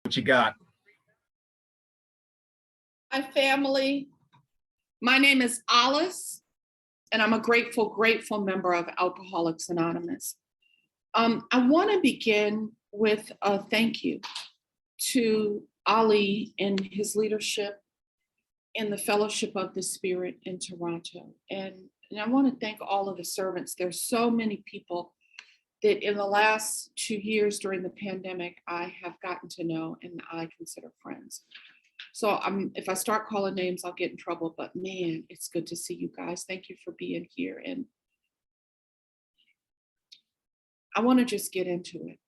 What you got? Hi, family. My name is Olis, and I'm a grateful member of Alcoholics Anonymous. I want to begin with a thank you to Ali and his leadership in the Fellowship of the Spirit in Toronto. And I want to thank all of the servants. There's so many people that in the last 2 years during the pandemic, I have gotten to know and I consider friends. So if I start calling names, I'll get in trouble, but man, it's good to see you guys. Thank you for being here. And I want to just get into it.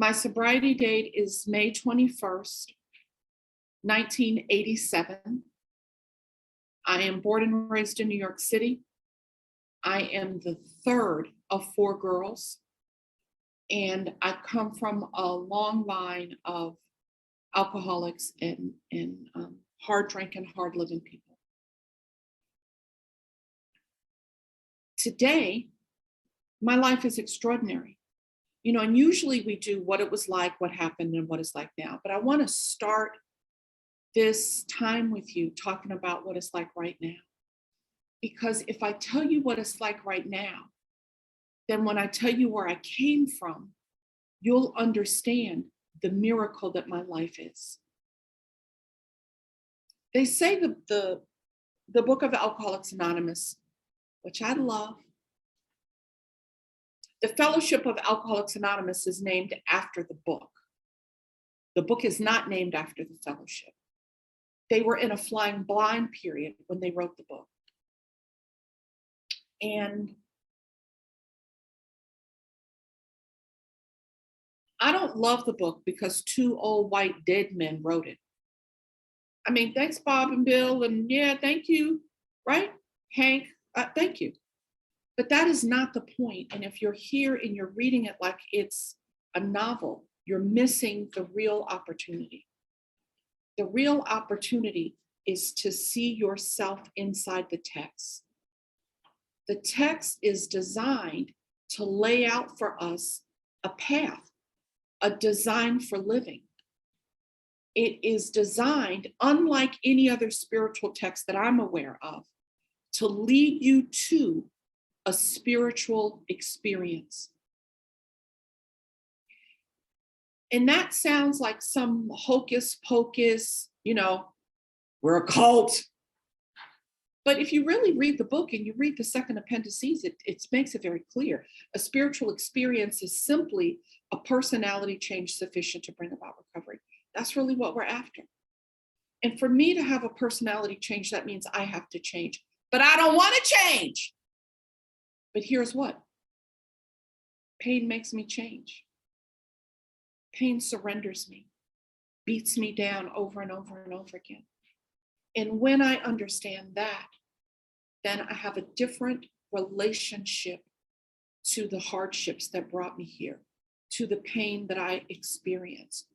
My sobriety date is May 21st, 1987. I am born and raised in New York City. I am the third of 4 girls, and I come from a long line of alcoholics and hard drinking, hard living people. Today, my life is extraordinary. You know, and usually we do what it was like, what happened, and what it's like now. But I want to start this time with you talking about what it's like right now. Because if I tell you what it's like right now, then when I tell you where I came from, you'll understand the miracle that my life is. They say the book of Alcoholics Anonymous, which I love, the Fellowship of Alcoholics Anonymous is named after the book. The book is not named after the fellowship. They were in a flying blind period when they wrote the book. And I don't love the book because 2 old white dead men wrote it. I mean, thanks, Bob and Bill, and yeah, thank you, right? Hank, thank you. But that is not the point. And if you're here and you're reading it like it's a novel, you're missing the real opportunity. The real opportunity is to see yourself inside the text. The text is designed to lay out for us a path, a design for living. It is designed, unlike any other spiritual text that I'm aware of, to lead you to a spiritual experience. And that sounds like some hocus pocus, you know, we're a cult. But if you really read the book and you read the second appendices, it makes it very clear. A spiritual experience is simply a personality change sufficient to bring about recovery. That's really what we're after. And for me to have a personality change, that means I have to change. But I don't want to change. But here's what. Pain makes me change. Pain surrenders me, beats me down over and over and over again. And when I understand that, then I have a different relationship to the hardships that brought me here, to the pain that I experienced,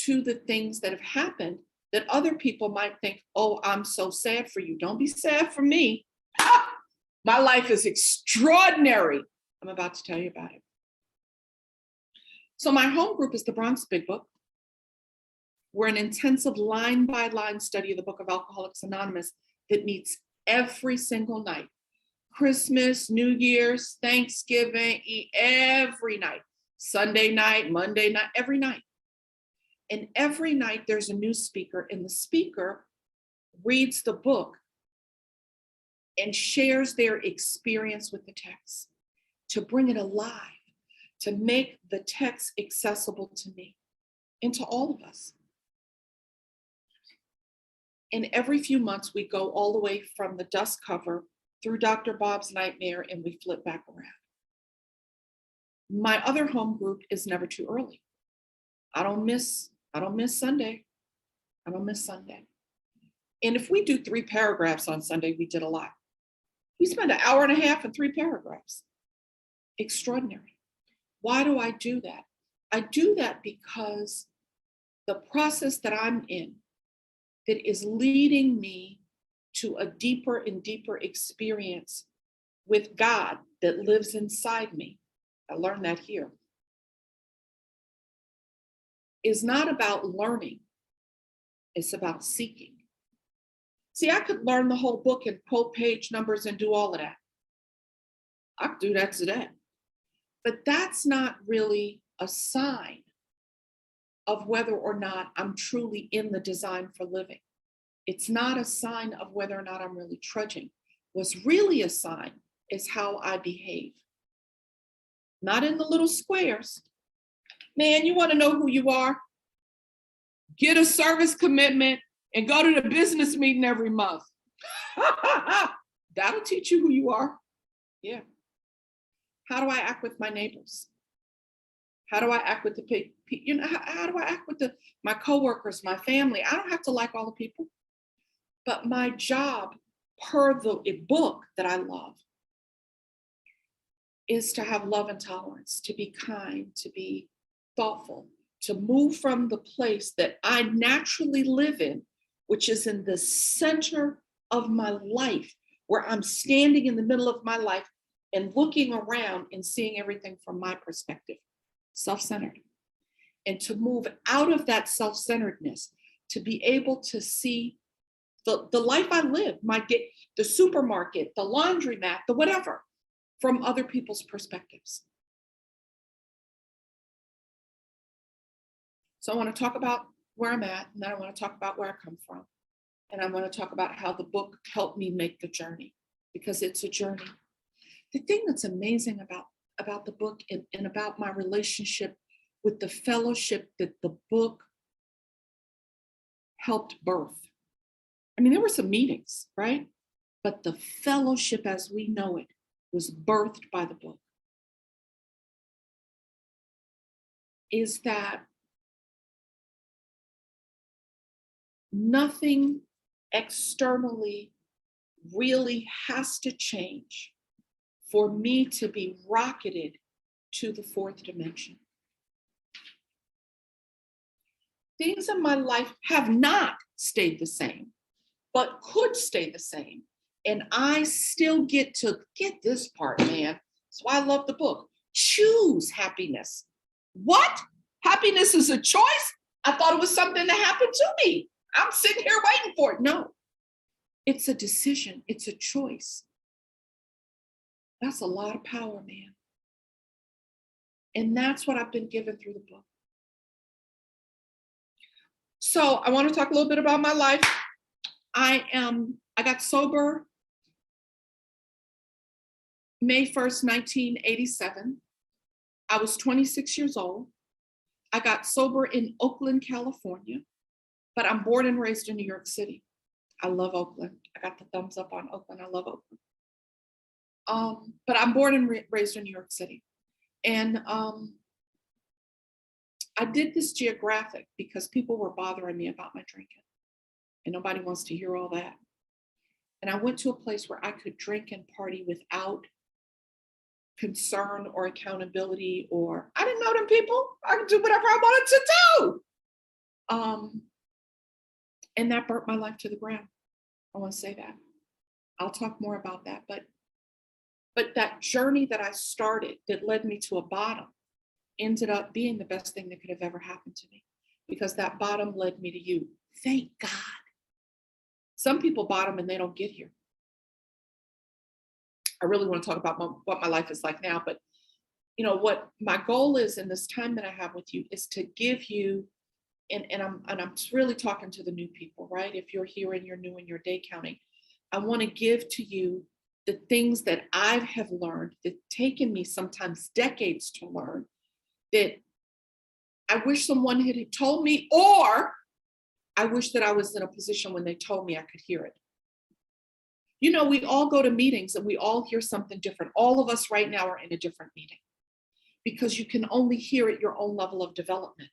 to the things that have happened that other people might think, oh, I'm so sad for you. Don't be sad for me. My life is extraordinary. I'm about to tell you about it. So my home group is the Bronx Big Book. We're an intensive line-by-line study of the Book of Alcoholics Anonymous that meets every single night. Christmas, New Year's, Thanksgiving, every night. Sunday night, Monday night, every night. And every night there's a new speaker, and the speaker reads the book and shares their experience with the text to bring it alive, to make the text accessible to me and to all of us. And every few months, we go all the way from the dust cover through Dr. Bob's Nightmare, and we flip back around. My other home group is Never Too Early. I don't miss Sunday. I don't miss Sunday. And if we do 3 paragraphs on Sunday, we did a lot. We spend an hour and a half and 3 paragraphs. Extraordinary. Why do I do that? I do that because the process that I'm in, that is leading me to a deeper and deeper experience with God that lives inside me. I learned that here. is not about learning, it's about seeking. See, I could learn the whole book and quote page numbers and do all of that. I could do that today. But that's not really a sign of whether or not I'm truly in the design for living. It's not a sign of whether or not I'm really trudging. What's really a sign is how I behave. Not in the little squares. Man, you want to know who you are? Get a service commitment and go to the business meeting every month. That'll teach you who you are. Yeah. How do I act with my neighbors? How do I act with the people? You know, how do I act with my coworkers, my family? I don't have to like all the people. But my job, per the book that I love, is to have love and tolerance, to be kind, to be thoughtful, to move from the place that I naturally live in, which is in the center of my life, where I'm standing in the middle of my life and looking around and seeing everything from my perspective, self-centered. And to move out of that self-centeredness, to be able to see the life I live, my day, the supermarket, the laundromat, the whatever, from other people's perspectives. So I want to talk about where I'm at, and then I want to talk about where I come from. And I want to talk about how the book helped me make the journey, because it's a journey. The thing that's amazing about the book and about my relationship with the fellowship that the book helped birth. I mean, there were some meetings, right? But the fellowship as we know it was birthed by the book. Is that nothing externally really has to change for me to be rocketed to the fourth dimension. Things in my life have not stayed the same, but could stay the same. And I still get to get this part, man. That's why I love the book. Choose happiness. What? Happiness is a choice? I thought it was something that happened to me. I'm sitting here waiting for it. No, it's a decision. It's a choice. That's a lot of power, man. And that's what I've been given through the book. So I want to talk a little bit about my life. I got sober May 1st, 1987. I was 26 years old. I got sober in Oakland, California, but I'm born and raised in New York City. I love Oakland. I got the thumbs up on Oakland. I love Oakland. But I'm born and raised in New York City. And I did this geographic because people were bothering me about my drinking. And nobody wants to hear all that. And I went to a place where I could drink and party without concern or accountability, or I didn't know them people. I could do whatever I wanted to do. And that burnt my life to the ground. I want to say that. I'll talk more about that. But that journey that I started that led me to a bottom ended up being the best thing that could have ever happened to me, because that bottom led me to you. Thank God. Some people bottom and they don't get here. I really want to talk about what my life is like now, but you know what my goal is in this time that I have with you is to give you, and I'm really talking to the new people, right? If you're here and you're new and you're day counting, I want to give to you the things that I have learned that taken me sometimes decades to learn, that I wish someone had told me, or I wish that I was in a position when they told me I could hear it. You know, we all go to meetings and we all hear something different. All of us right now are in a different meeting because you can only hear at your own level of development.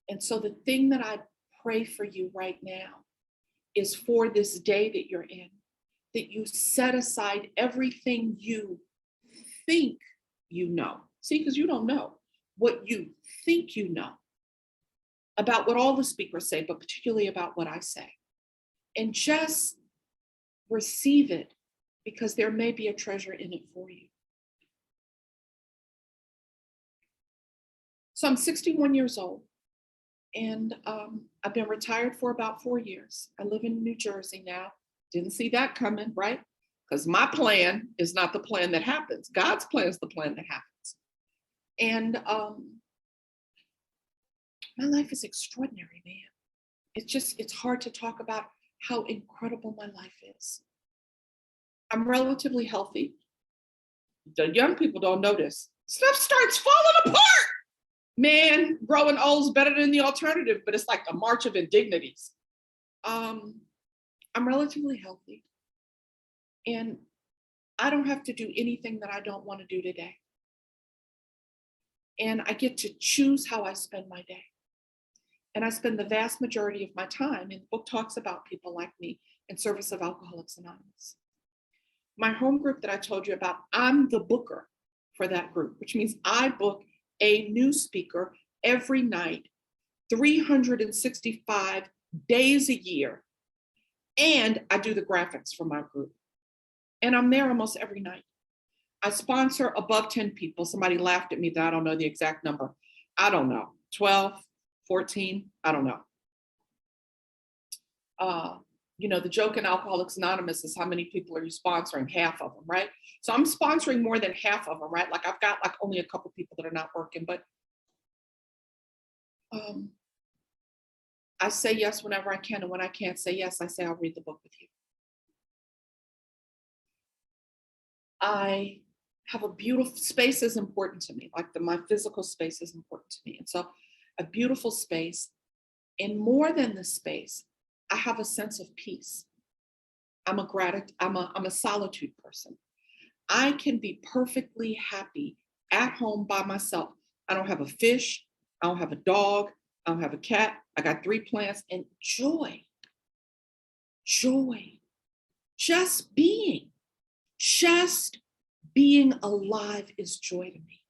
And so the thing that I pray for you right now is for this day that you're in, that you set aside everything you think you know. See, because you don't know what you think you know about what all the speakers say, but particularly about what I say. And just receive it, because there may be a treasure in it for you. So I'm 61 years old, and I've been retired for about 4 years. I live in New Jersey now. Didn't see that coming, right? Because my plan is not the plan that happens. God's plan is the plan that happens. And my life is extraordinary, man. It's hard to talk about how incredible my life is. I'm relatively healthy. The young people don't notice. Stuff starts falling apart. Man, growing old is better than the alternative, but it's like a march of indignities. I'm relatively healthy, and I don't have to do anything that I don't want to do today. And I get to choose how I spend my day. And I spend the vast majority of my time, and the book talks about people like me, in service of Alcoholics Anonymous. My home group that I told you about, I'm the booker for that group, which means I book a new speaker every night, 365 days a year. And I do the graphics for my group. And I'm there almost every night. I sponsor above 10 people. Somebody laughed at me that I don't know the exact number. I don't know, 12, 14, I don't know. The joke in Alcoholics Anonymous is how many people are you sponsoring? Half of them, right? So I'm sponsoring more than half of them, right? Like I've got like only a couple people that are not working, but I say yes whenever I can. And when I can't say yes, I say I'll read the book with you. I have a beautiful space is important to me. Like my physical space is important to me. And so a beautiful space, and more than the space, I have a sense of peace. I'm a solitude person. I can be perfectly happy at home by myself. I don't have a fish. I don't have a dog. I don't have a cat. I got 3 plants, and joy, just being alive is joy to me.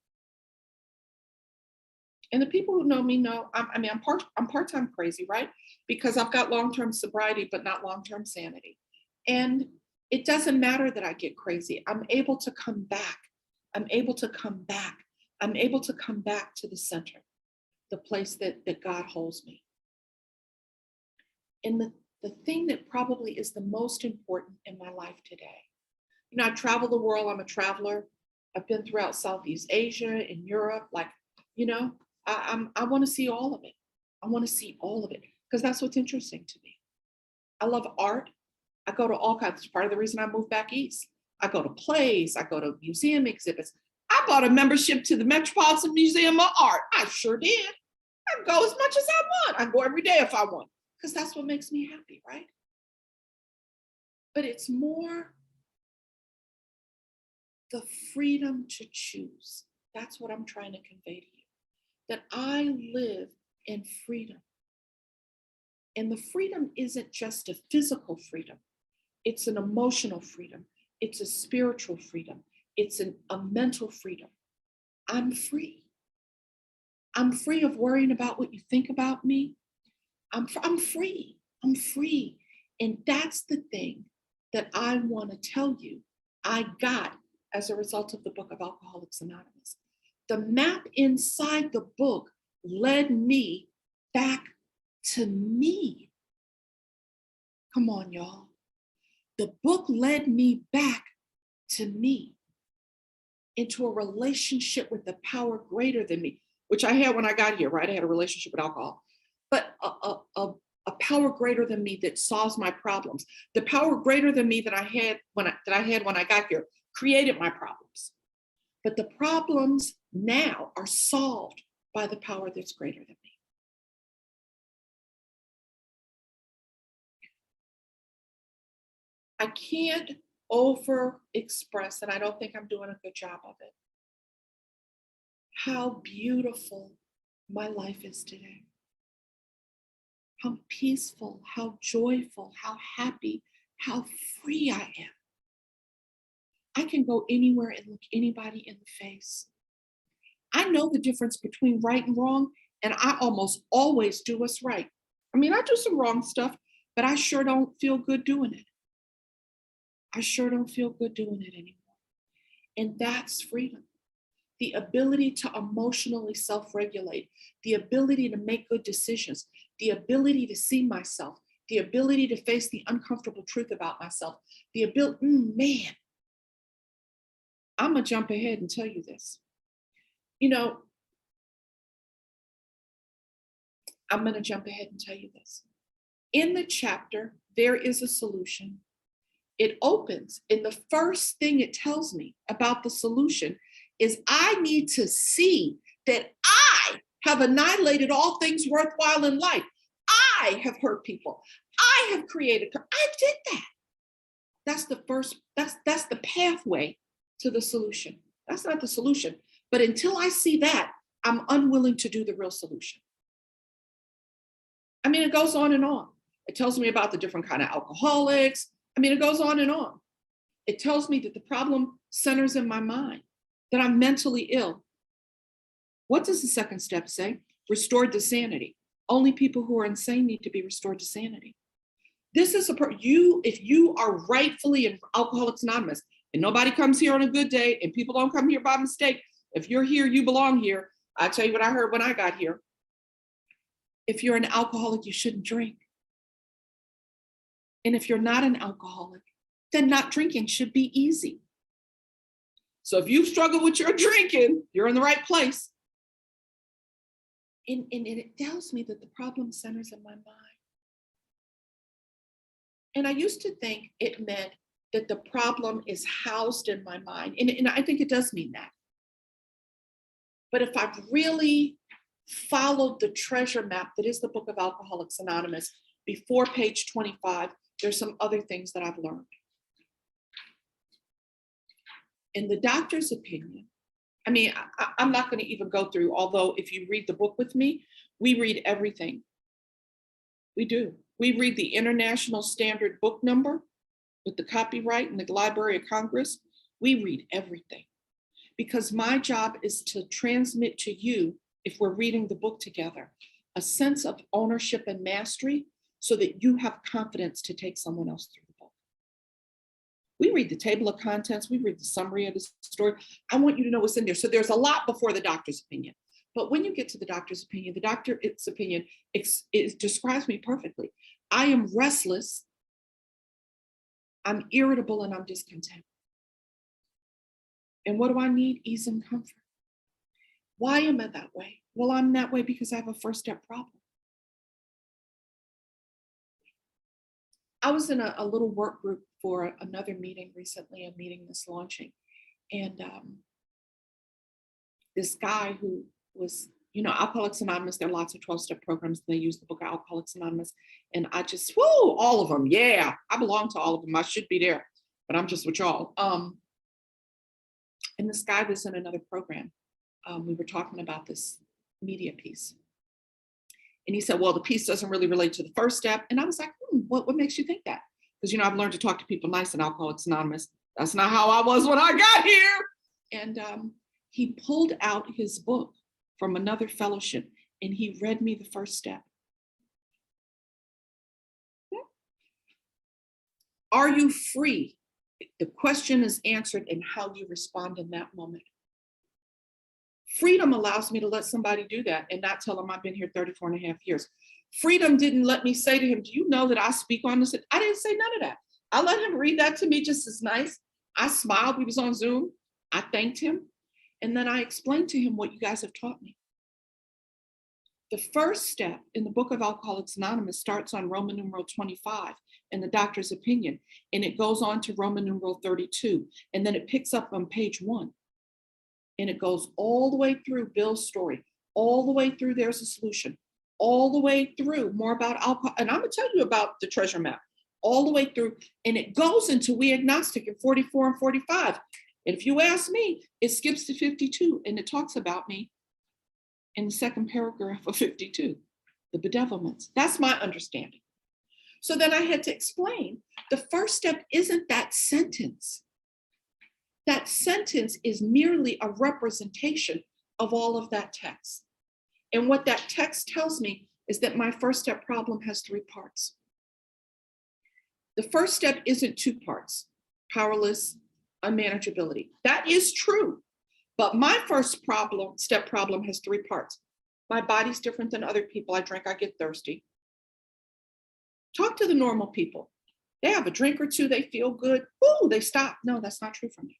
And the people who know me know, I'm part-time crazy, right? Because I've got long-term sobriety, but not long-term sanity. And it doesn't matter that I get crazy. I'm able to come back. I'm able to come back to the center, the place that God holds me. And the thing that probably is the most important in my life today, I travel the world. I'm a traveler. I've been throughout Southeast Asia and Europe. I want to see all of it. I want to see all of it because that's what's interesting to me. I love art. I go to all kinds. It's part of the reason I moved back east. I go to plays. I go to museum exhibits. I bought a membership to the Metropolitan Museum of Art. I sure did. I go as much as I want. I go every day if I want because that's what makes me happy, right? But it's more the freedom to choose. That's what I'm trying to convey to you. That I live in freedom. And the freedom isn't just a physical freedom. It's an emotional freedom. It's a spiritual freedom. It's a mental freedom. I'm free. I'm free of worrying about what you think about me. I'm free. I'm free. And that's the thing that I want to tell you I got as a result of the book of Alcoholics Anonymous. The map inside the book led me back to me. Come on, y'all. The book led me back to me, into a relationship with the power greater than me, which I had when I got here, right? I had a relationship with alcohol, but a power greater than me that solves my problems. The power greater than me that I had when I got here created my problems. But the problems now are solved by the power that's greater than me. I can't over express, and I don't think I'm doing a good job of it, how beautiful my life is today. How peaceful, how joyful, how happy, how free I am. I can go anywhere and look anybody in the face. I know the difference between right and wrong, and I almost always do what's right. I mean, I do some wrong stuff, but I sure don't feel good doing it. I sure don't feel good doing it anymore. And that's freedom. the ability to emotionally self-regulate, the ability to make good decisions, the ability to see myself, the ability to face the uncomfortable truth about myself, the ability, man, I'm gonna jump ahead and tell you this. You know, I'm gonna jump ahead and tell you this. In the chapter, There is a Solution, it opens, and the first thing it tells me about the solution is I need to see that I have annihilated all things worthwhile in life. I have hurt people. I have created, I did that. That's the first, that's the pathway to the solution. That's not the solution. But until I see that, I'm unwilling to do the real solution. I mean, it goes on and on. It tells me about the different kind of alcoholics. I mean, it goes on and on. It tells me that the problem centers in my mind, that I'm mentally ill. What does the second step say? Restored to sanity. Only people who are insane need to be restored to sanity. This is if you are rightfully in Alcoholics Anonymous, and nobody comes here on a good day, and people don't come here by mistake. If you're here, you belong here. I'll tell you what I heard when I got here. If you're an alcoholic, you shouldn't drink. And if you're not an alcoholic, then not drinking should be easy. So if you struggle with your drinking, you're in the right place. And it tells me that the problem centers in my mind. And I used to think it meant that the problem is housed in my mind. And I think it does mean that. But if I've really followed the treasure map that is the book of Alcoholics Anonymous before page 25, there's some other things that I've learned. In the doctor's opinion, I mean, I'm not going to even go through, although if you read the book with me, we read everything. We do. We read the International Standard Book Number with the copyright in the Library of Congress. We read everything because my job is to transmit to you, if we're reading the book together, a sense of ownership and mastery so that you have confidence to take someone else through the book. We read the table of contents, we read the summary of the story. I want you to know what's in there. So there's a lot before the doctor's opinion. But when you get to the doctor's opinion, it describes me perfectly. I am restless, I'm irritable, and I'm discontent. And what do I need? Ease and comfort. Why am I that way? Well, I'm that way because I have a first step problem. I was in a little work group for another meeting recently, a meeting that's launching. And this guy who was, Alcoholics Anonymous, there are lots of 12-step programs, and they use the book of Alcoholics Anonymous. And I just, all of them. Yeah, I belong to all of them. I should be there, but I'm just with y'all. And this guy was in another program. We were talking about this media piece. And he said, well, the piece doesn't really relate to the first step. And I was like, what makes you think that? Because, I've learned to talk to people nice in Alcoholics Anonymous. That's not how I was when I got here. And he pulled out his book from another fellowship and he read me the first step. Are you free? The question is answered in how you respond in that moment. Freedom allows me to let somebody do that and not tell them I've been here 34 and a half years. Freedom didn't let me say to him, do you know that I speak on this? I didn't say none of that. I let him read that to me just as nice. I smiled. We was on Zoom. I thanked him. And then I explained to him what you guys have taught me. The first step in the book of Alcoholics Anonymous starts on Roman numeral 25 in the doctor's opinion. And it goes on to Roman numeral 32. And then it picks up on page 1. And it goes all the way through Bill's story, all the way through There's a Solution, all the way through more about alcohol. And I'm going to tell you about the treasure map, all the way through. And it goes into We Agnostic in 44 and 45. And if you ask me, it skips to 52 and it talks about me in the second paragraph of 52, the bedevilments. That's my understanding. So then I had to explain the first step isn't that sentence. That sentence is merely a representation of all of that text. And what that text tells me is that my first step problem has 3 parts. The first step isn't 2 parts, powerless, unmanageability. That is true. But my first step problem has 3 parts. My body's different than other people. I drink, I get thirsty. Talk to the normal people. They have a drink or two, they feel good. Ooh, they stop. No, that's not true for me.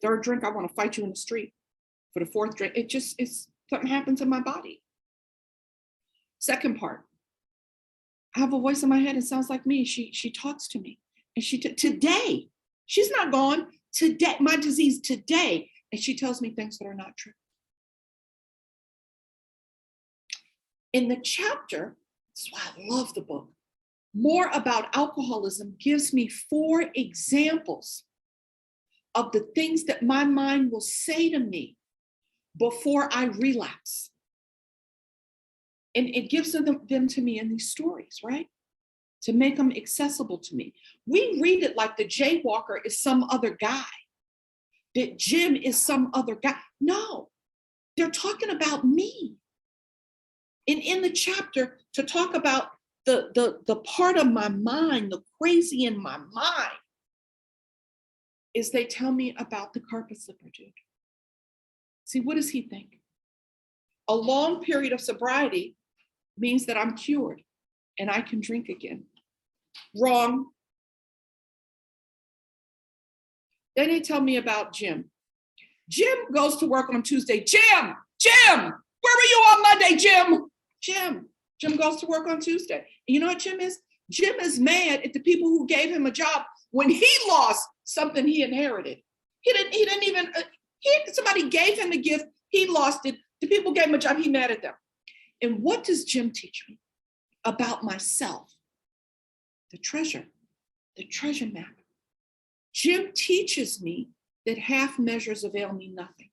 3rd drink, I want to fight you in the street. For the 4th drink, it's something happens in my body. 2nd part, I have a voice in my head. It sounds like me. She talks to me. And today, she's not gone. Today, my disease today. And she tells me things that are not true. In the chapter, that's why I love the book, More About Alcoholism gives me 4 examples of the things that my mind will say to me before I relapse. And it gives them to me in these stories, right? To make them accessible to me. We read it like the jaywalker is some other guy, that Jim is some other guy. No, they're talking about me. And in the chapter, to talk about the part of my mind, the crazy in my mind, is they tell me about the carpet slipper dude. See, what does he think? A long period of sobriety means that I'm cured and I can drink again. Wrong. Then they tell me about Jim. Jim goes to work on Tuesday. Jim, where were you on Monday, Jim? Jim goes to work on Tuesday. And you know what Jim is? Jim is mad at the people who gave him a job when he lost something he inherited. Somebody gave him a gift, he lost it. The people gave him a job, he mad at them. And what does Jim teach me about myself? The treasure map. Jim teaches me that half measures avail me nothing.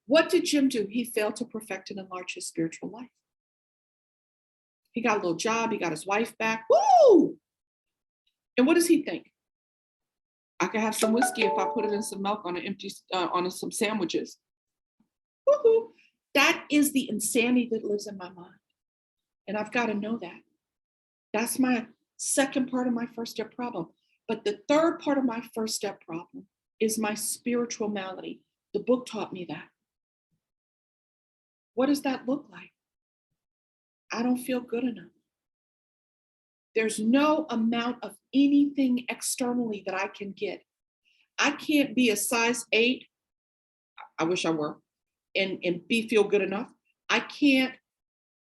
What did Jim do? He failed to perfect and enlarge his spiritual life. He got a little job, he got his wife back. Woo! And what does he think? I could have some whiskey if I put it in some milk on some sandwiches. Woo-hoo. That is the insanity that lives in my mind. And I've got to know that. That's my 2nd part of my 1st step problem. But the 3rd part of my 1st step problem is my spiritual malady. The book taught me that. What does that look like? I don't feel good enough. There's no amount of anything externally that I can get. I can't be a size 8. I wish I were. And feel good enough. I can't,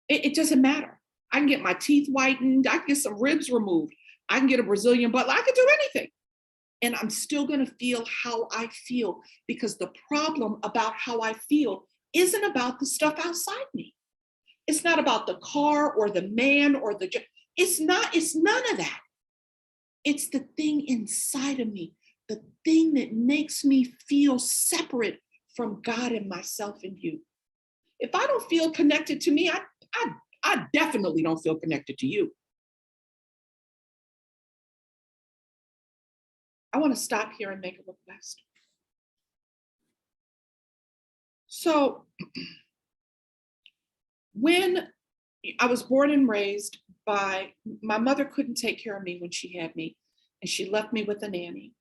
it doesn't matter. I can get my teeth whitened. I can get some ribs removed. I can get a Brazilian butt. I can do anything. And I'm still going to feel how I feel, because the problem about how I feel isn't about the stuff outside me. It's not about the car or the man or it's none of that. It's the thing inside of me, the thing that makes me feel separate from God and myself and you. If I don't feel connected to me, I definitely don't feel connected to you. I want to stop here and make a request. So when I was born and raised by, my mother couldn't take care of me when she had me, and she left me with a nanny.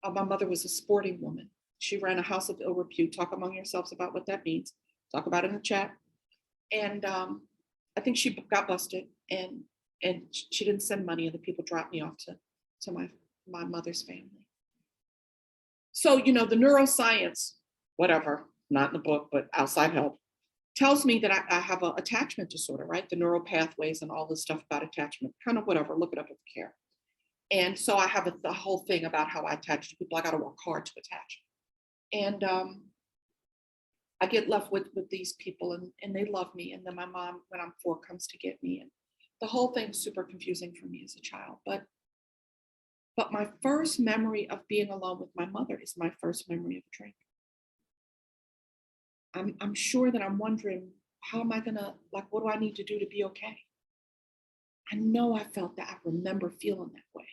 My mother was a sporting woman. She ran a house of ill repute. Talk among yourselves about what that means. Talk about it in the chat. And I think she got busted, and she didn't send money, and the people dropped me off to my mother's family. So, the neuroscience, whatever, not in the book, but outside help, tells me that I have an attachment disorder, right? The neural pathways and all this stuff about attachment, kind of whatever, look it up if you care. And so I have the whole thing about how I attach to people. I got to work hard to attach. And I get left with these people, and they love me. And then my mom, when I'm 4, comes to get me. And the whole thing is super confusing for me as a child. But my first memory of being alone with my mother is my first memory of a drink. I'm sure that I'm wondering, how am I gonna, what do I need to do to be okay? I know I felt that. I remember feeling that way.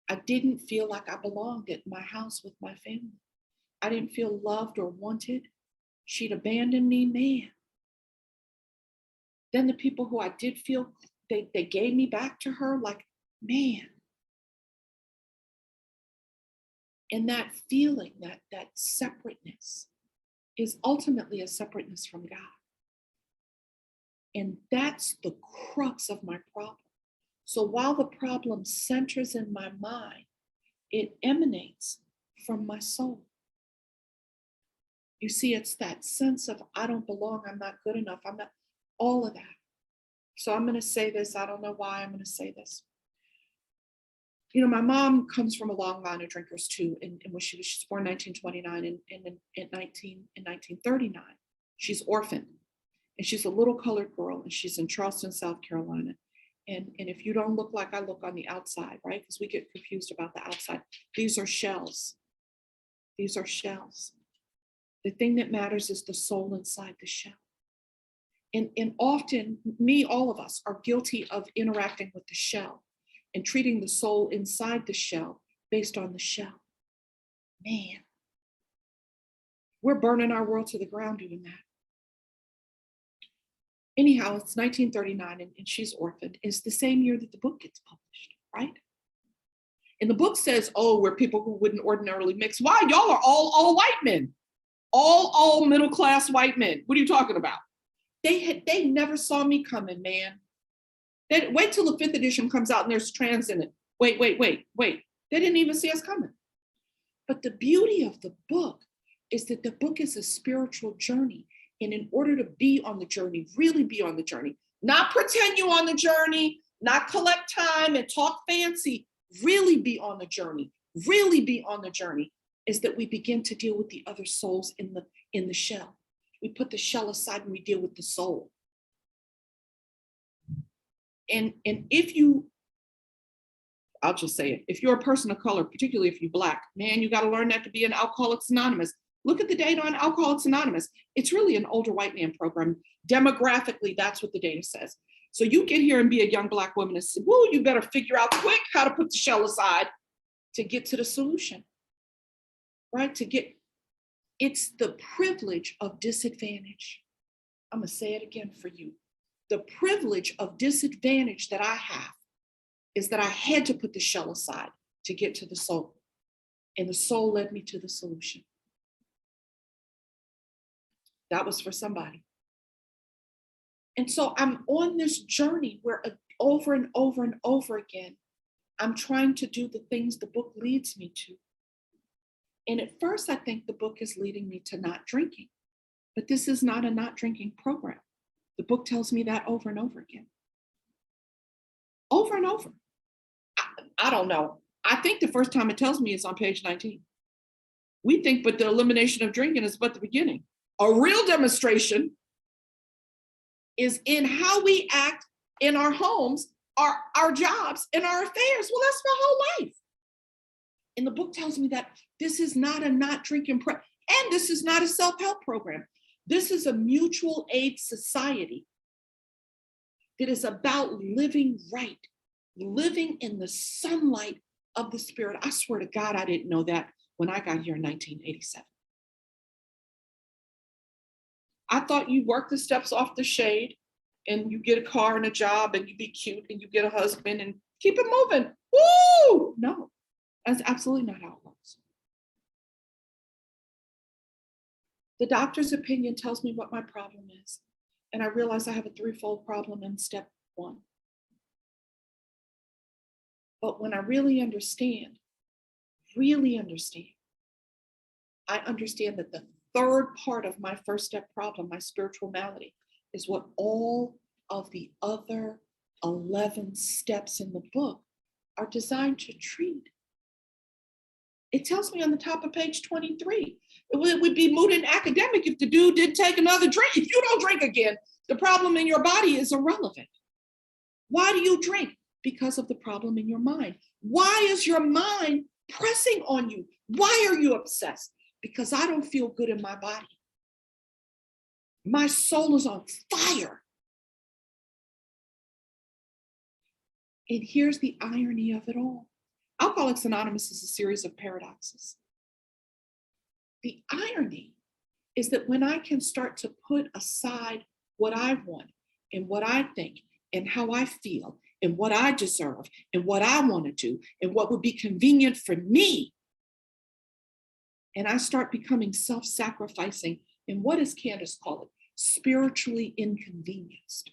I didn't feel like I belonged at my house with my family. I didn't feel loved or wanted. She'd abandoned me, man. Then the people who I did feel, they gave me back to her, man. And that feeling, that separateness is ultimately a separateness from God. And that's the crux of my problem. So while the problem centers in my mind, it emanates from my soul. You see, it's that sense of I don't belong, I'm not good enough, I'm not, all of that. So I'm going to say this. I don't know why I'm going to say this. You know, my mom comes from a long line of drinkers too. And when she's born in 1929 and in 1939, she's orphaned. And she's a little colored girl, and she's in Charleston, South Carolina. And if you don't look like I look on the outside, right? Because we get confused about the outside. These are shells. These are shells. The thing that matters is the soul inside the shell. And often, all of us are guilty of interacting with the shell and treating the soul inside the shell based on the shell. Man, we're burning our world to the ground doing that. Anyhow, it's 1939 and she's orphaned. It's the same year that the book gets published, right? And the book says, oh, we're people who wouldn't ordinarily mix. Why? Y'all are all white men. All middle-class white men. What are you talking about? They never saw me coming, man. Wait till the 5th edition comes out and there's trans in it. Wait. They didn't even see us coming. But the beauty of the book is that the book is a spiritual journey. And in order to be on the journey, really be on the journey, not pretend you're on the journey, not collect time and talk fancy, really be on the journey, is that we begin to deal with the other souls in the shell. We put the shell aside and we deal with the soul. And I'll just say it, if you're a person of color, particularly if you're Black, man, you got to learn that to be an Alcoholics Anonymous. Look at the data on Alcoholics Anonymous. It's really an older white man program. Demographically, that's what the data says. So you get here and be a young Black woman and say, whoa, you better figure out quick how to put the shell aside to get to the solution, right? It's the privilege of disadvantage. I'm gonna say it again for you. The privilege of disadvantage that I have is that I had to put the shell aside to get to the soul. And the soul led me to the solution. That was for somebody. And so I'm on this journey where over and over and over again, I'm trying to do the things the book leads me to. And at first, I think the book is leading me to not drinking. But this is not a not drinking program. The book tells me that over and over again. Over and over. I don't know. I think the first time it tells me is on page 19. We think, but the elimination of drinking is but the beginning. A real demonstration is in how we act in our homes, our jobs, and our affairs. Well, that's my whole life. And the book tells me that this is not a not drinking program, and this is not a self-help program. This is a mutual aid society that is about living right, living in the sunlight of the Spirit. I swear to God, I didn't know that when I got here in 1987. I thought you work the steps off the shade and you get a car and a job and you be cute and you get a husband and keep it moving. Woo! No, that's absolutely not how it works. The doctor's opinion tells me what my problem is. And I realize I have a threefold problem in step 1. But when I really understand, I understand that the third part of my first step problem, my spiritual malady, is what all of the other 11 steps in the book are designed to treat. It tells me on the top of page 23, it would be moot and academic if the dude didn't take another drink. If you don't drink again, the problem in your body is irrelevant. Why do you drink? Because of the problem in your mind. Why is your mind pressing on you? Why are you obsessed? Because I don't feel good in my body. My soul is on fire. And here's the irony of it all. Alcoholics Anonymous is a series of paradoxes. The irony is that when I can start to put aside what I want and what I think and how I feel and what I deserve and what I want to do and what would be convenient for me, and I start becoming self-sacrificing, and what does Candace call it? Spiritually inconvenienced.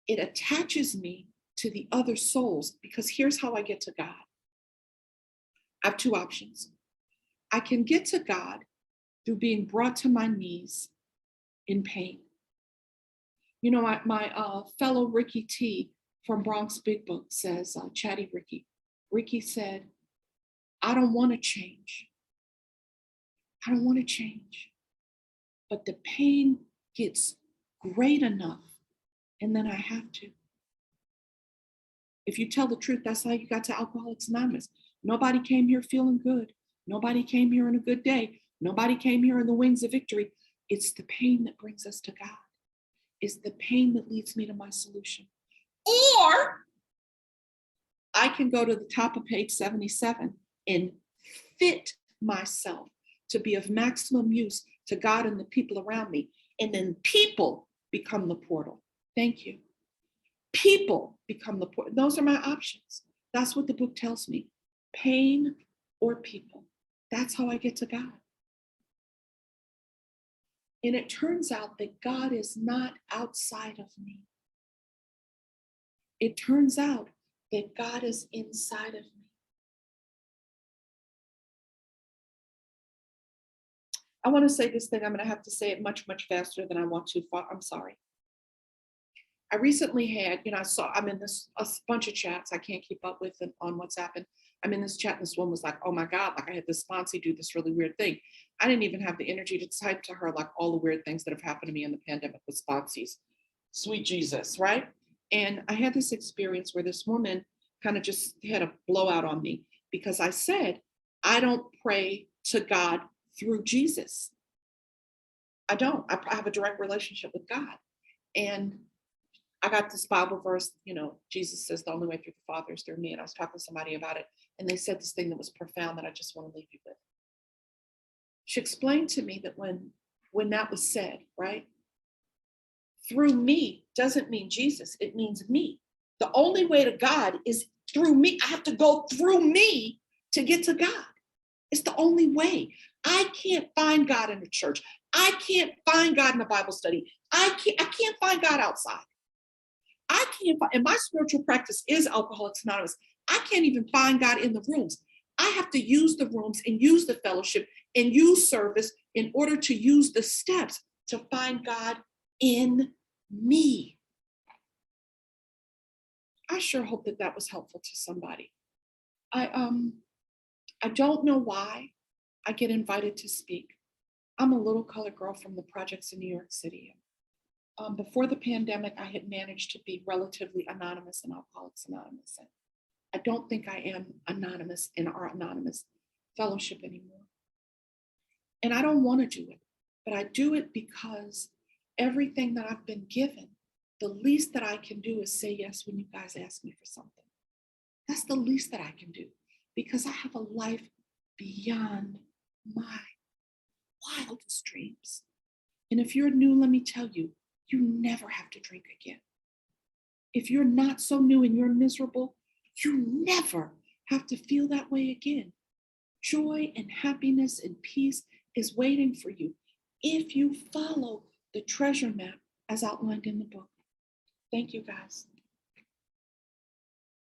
It attaches me to the other souls, because here's how I get to God. I have two options. I can get to God through being brought to my knees in pain. You know, my fellow Ricky T from Bronx Big Book says, Chatty Ricky. Ricky said, I don't want to change. I don't want to change. But the pain gets great enough, and then I have to. If you tell the truth, that's how you got to Alcoholics Anonymous. Nobody came here feeling good. Nobody came here on a good day. Nobody came here in the wings of victory. It's the pain that brings us to God. It's the pain that leads me to my solution. Or I can go to the top of page 77 and fit myself to be of maximum use to God and the people around me. And then people become the portal. Thank you. People become the portal. Those are my options. That's what the book tells me. Pain or people. That's how I get to God. And it turns out that God is not outside of me. It turns out that God is inside of me. I want to say this thing. I'm going to have to say it much, much faster than I want to. I'm sorry. I recently had, I'm in a bunch of chats I can't keep up with on WhatsApp. And I'm in this chat, and this one was like, oh my God, like I had this sponsee do this really weird thing. I didn't even have the energy to type to her like all the weird things that have happened to me in the pandemic with sponsees. Sweet Jesus, right? And I had this experience where this woman kind of just had a blowout on me because I said, I don't pray to God through Jesus. I don't. I have a direct relationship with God. And I got this Bible verse, Jesus says the only way through the Father is through me. And I was talking to somebody about it, and they said this thing that was profound that I just want to leave you with. She explained to me that when that was said, right, through me doesn't mean Jesus, it means me. The only way to God is through me. I have to go through me to get to God. It's the only way. I can't find God in the church. I can't find God in a Bible study. I can't find God outside. I can't find, and my spiritual practice is Alcoholics Anonymous. I can't even find God in the rooms. I have to use the rooms and use the fellowship and use service in order to use the steps to find God in me. I sure hope that was helpful to somebody. I don't know why I get invited to speak. I'm a little colored girl from the projects in New York City. Before the pandemic, I had managed to be relatively anonymous in Alcoholics Anonymous. And I don't think I am anonymous in our anonymous fellowship anymore. And I don't want to do it, but I do it because everything that I've been given, the least that I can do is say yes when you guys ask me for something. That's the least that I can do because I have a life beyond my wildest dreams. And if you're new, let me tell you, you never have to drink again. If you're not so new and you're miserable, you never have to feel that way again. Joy and happiness and peace is waiting for you if you follow the treasure map as outlined in the book. Thank you, guys.